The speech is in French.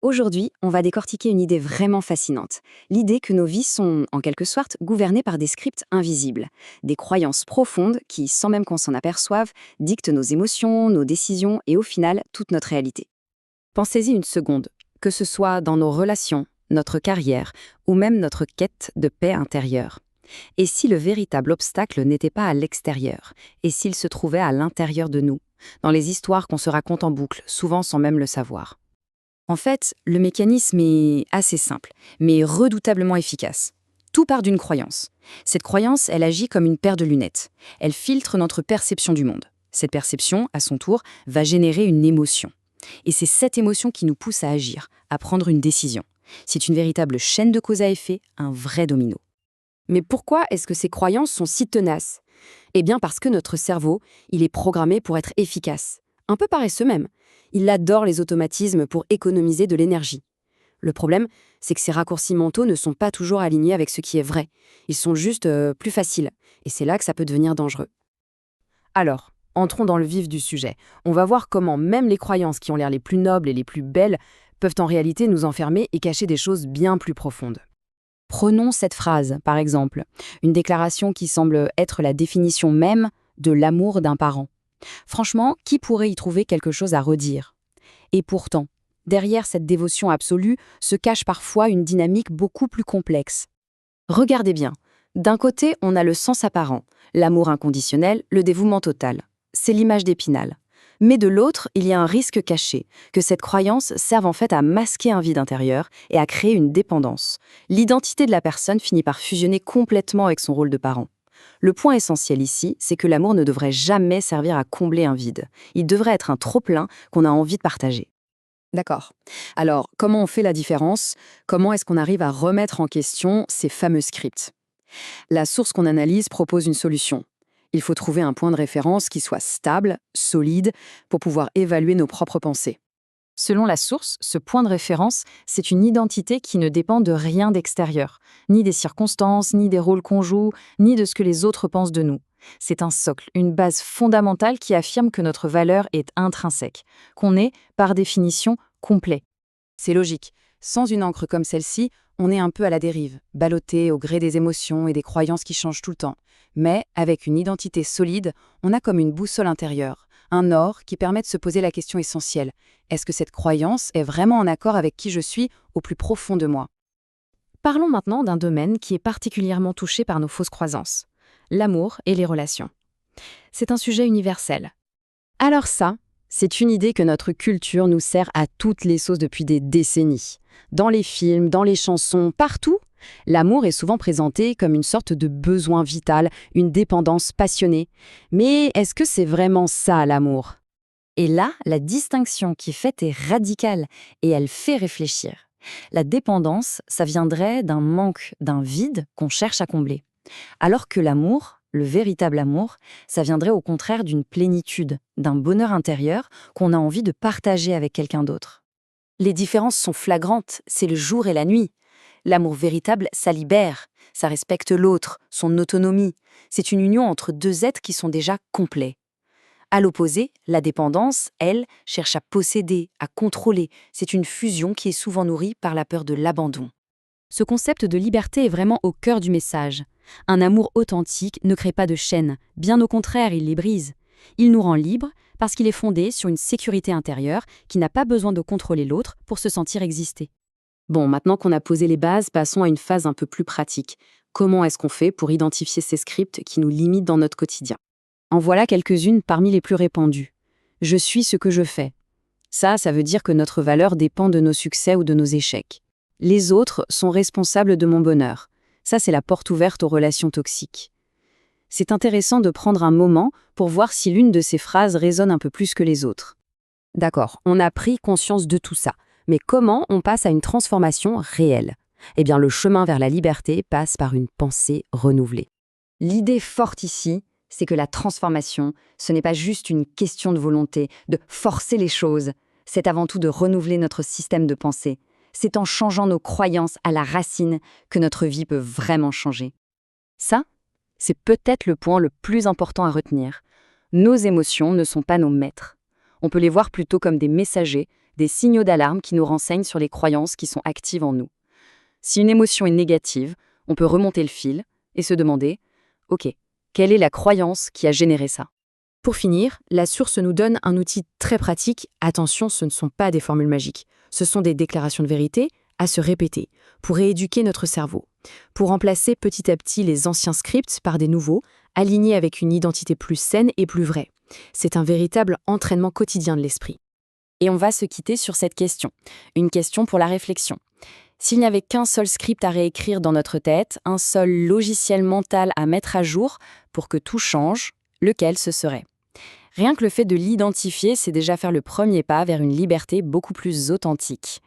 Aujourd'hui, on va décortiquer une idée vraiment fascinante. L'idée que nos vies sont, en quelque sorte, gouvernées par des scripts invisibles. Des croyances profondes qui, sans même qu'on s'en aperçoive, dictent nos émotions, nos décisions et au final, toute notre réalité. Pensez-y une seconde, que ce soit dans nos relations, notre carrière ou même notre quête de paix intérieure. Et si le véritable obstacle n'était pas à l'extérieur, et s'il se trouvait à l'intérieur de nous, dans les histoires qu'on se raconte en boucle, souvent sans même le savoir. En fait, le mécanisme est assez simple, mais redoutablement efficace. Tout part d'une croyance. Cette croyance, elle agit comme une paire de lunettes. Elle filtre notre perception du monde. Cette perception, à son tour, va générer une émotion. Et c'est cette émotion qui nous pousse à agir, à prendre une décision. C'est une véritable chaîne de cause à effet, un vrai domino. Mais pourquoi est-ce que ces croyances sont si tenaces? Eh bien parce que notre cerveau, il est programmé pour être efficace. Un peu paresseux même. Il adore les automatismes pour économiser de l'énergie. Le problème, c'est que ces raccourcis mentaux ne sont pas toujours alignés avec ce qui est vrai. Ils sont juste plus faciles. Et c'est là que ça peut devenir dangereux. Alors, entrons dans le vif du sujet. On va voir comment même les croyances qui ont l'air les plus nobles et les plus belles peuvent en réalité nous enfermer et cacher des choses bien plus profondes. Prenons cette phrase, par exemple, une déclaration qui semble être la définition même de l'amour d'un parent. Franchement, qui pourrait y trouver quelque chose à redire? Et pourtant, derrière cette dévotion absolue se cache parfois une dynamique beaucoup plus complexe. Regardez bien. D'un côté, on a le sens apparent, l'amour inconditionnel, le dévouement total. C'est l'image d'Épinal. Mais de l'autre, il y a un risque caché, que cette croyance serve en fait à masquer un vide intérieur et à créer une dépendance. L'identité de la personne finit par fusionner complètement avec son rôle de parent. Le point essentiel ici, c'est que l'amour ne devrait jamais servir à combler un vide. Il devrait être un trop-plein qu'on a envie de partager. D'accord. Alors, comment on fait la différence? Comment est-ce qu'on arrive à remettre en question ces fameux scripts? La source qu'on analyse propose une solution. Il faut trouver un point de référence qui soit stable, solide, pour pouvoir évaluer nos propres pensées. Selon la source, ce point de référence, c'est une identité qui ne dépend de rien d'extérieur, ni des circonstances, ni des rôles qu'on joue, ni de ce que les autres pensent de nous. C'est un socle, une base fondamentale qui affirme que notre valeur est intrinsèque, qu'on est, par définition, complet. C'est logique. Sans une encre comme celle-ci, on est un peu à la dérive, ballotté au gré des émotions et des croyances qui changent tout le temps. Mais, avec une identité solide, on a comme une boussole intérieure, un or qui permet de se poser la question essentielle. Est-ce que cette croyance est vraiment en accord avec qui je suis au plus profond de moi? Parlons maintenant d'un domaine qui est particulièrement touché par nos fausses croyances, l'amour et les relations. C'est un sujet universel. Alors ça, c'est une idée que notre culture nous sert à toutes les sauces depuis des décennies. Dans les films, dans les chansons, partout, l'amour est souvent présenté comme une sorte de besoin vital, une dépendance passionnée. Mais est-ce que c'est vraiment ça l'amour? Et là, la distinction qui est faite est radicale et elle fait réfléchir. La dépendance, ça viendrait d'un manque, d'un vide qu'on cherche à combler. Alors que l'amour, le véritable amour, ça viendrait au contraire d'une plénitude, d'un bonheur intérieur qu'on a envie de partager avec quelqu'un d'autre. Les différences sont flagrantes, c'est le jour et la nuit. L'amour véritable, ça libère, ça respecte l'autre, son autonomie. C'est une union entre deux êtres qui sont déjà complets. À l'opposé, la dépendance, elle, cherche à posséder, à contrôler. C'est une fusion qui est souvent nourrie par la peur de l'abandon. Ce concept de liberté est vraiment au cœur du message. Un amour authentique ne crée pas de chaînes, bien au contraire, il les brise. Il nous rend libres parce qu'il est fondé sur une sécurité intérieure qui n'a pas besoin de contrôler l'autre pour se sentir exister. Bon, maintenant qu'on a posé les bases, passons à une phase un peu plus pratique. Comment est-ce qu'on fait pour identifier ces scripts qui nous limitent dans notre quotidien? En voilà quelques-unes parmi les plus répandues. Je suis ce que je fais. Ça veut dire que notre valeur dépend de nos succès ou de nos échecs. Les autres sont responsables de mon bonheur. Ça, c'est la porte ouverte aux relations toxiques. C'est intéressant de prendre un moment pour voir si l'une de ces phrases résonne un peu plus que les autres. D'accord, on a pris conscience de tout ça. Mais comment on passe à une transformation réelle? Eh bien, le chemin vers la liberté passe par une pensée renouvelée. L'idée forte ici, c'est que la transformation, ce n'est pas juste une question de volonté, de forcer les choses. C'est avant tout de renouveler notre système de pensée. C'est en changeant nos croyances à la racine que notre vie peut vraiment changer. Ça, c'est peut-être le point le plus important à retenir. Nos émotions ne sont pas nos maîtres. On peut les voir plutôt comme des messagers, des signaux d'alarme qui nous renseignent sur les croyances qui sont actives en nous. Si une émotion est négative, on peut remonter le fil et se demander « Ok, quelle est la croyance qui a généré ça ?» Pour finir, la source nous donne un outil très pratique. Attention, ce ne sont pas des formules magiques. Ce sont des déclarations de vérité à se répéter pour rééduquer notre cerveau, pour remplacer petit à petit les anciens scripts par des nouveaux, alignés avec une identité plus saine et plus vraie. C'est un véritable entraînement quotidien de l'esprit. Et on va se quitter sur cette question, une question pour la réflexion. S'il n'y avait qu'un seul script à réécrire dans notre tête, un seul logiciel mental à mettre à jour pour que tout change, lequel ce serait ? Rien que le fait de l'identifier, c'est déjà faire le premier pas vers une liberté beaucoup plus authentique.